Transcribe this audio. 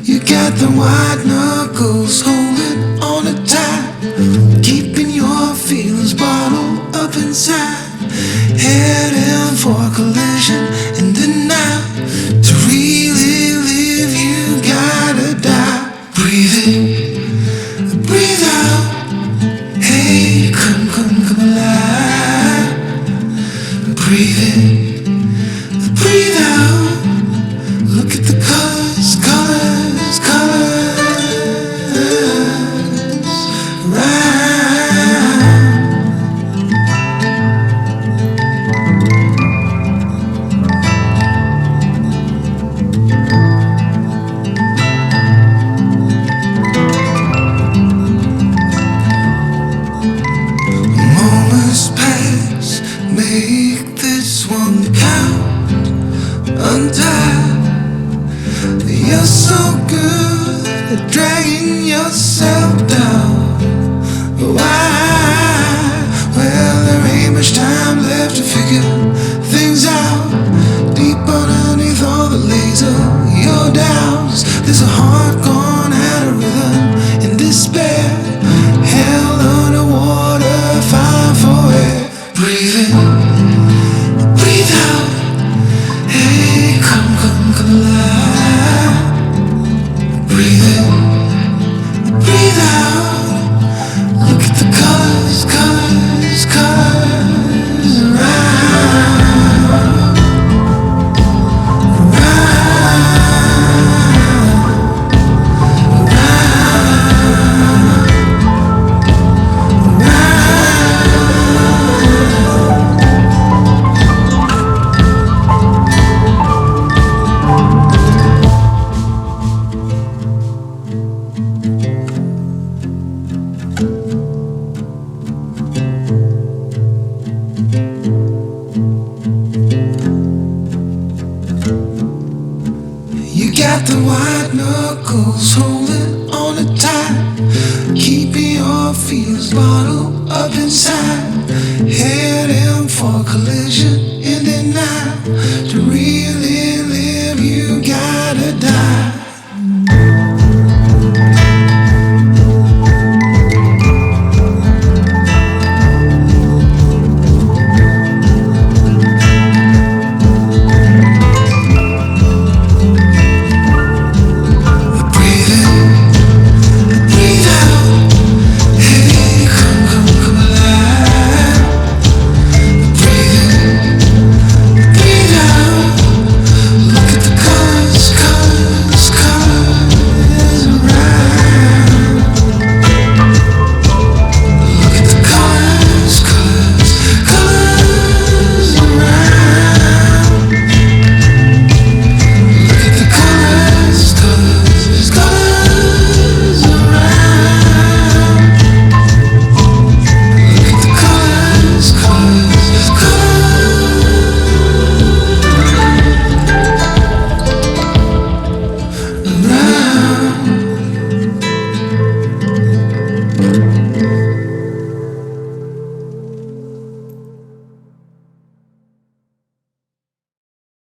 You got the white knuckles holding on it tight, keeping your feelings bottled up inside. Heading for a collision in the night. To really live, you gotta die. Breathe in, breathe out. Hey, come alive. Breathe in, breathe out. Look at the colors, colors, colors. Right. Moments pass, make this one count. Untie. You're so good at dragging yourself down. Why? Well, there ain't much time left to figure things out. Deep underneath all the laser, your doubts. There's a heart gone out of rhythm in despair. Held underwater, fine for air. Breathe in, breathe out. Hey, come alive. Breathe in, breathe out. Look at the colors, colors, colors. Around, you got the white knuckles holding on it tight, keeping your feelings bottled up inside. Heading for a collision in the night. To really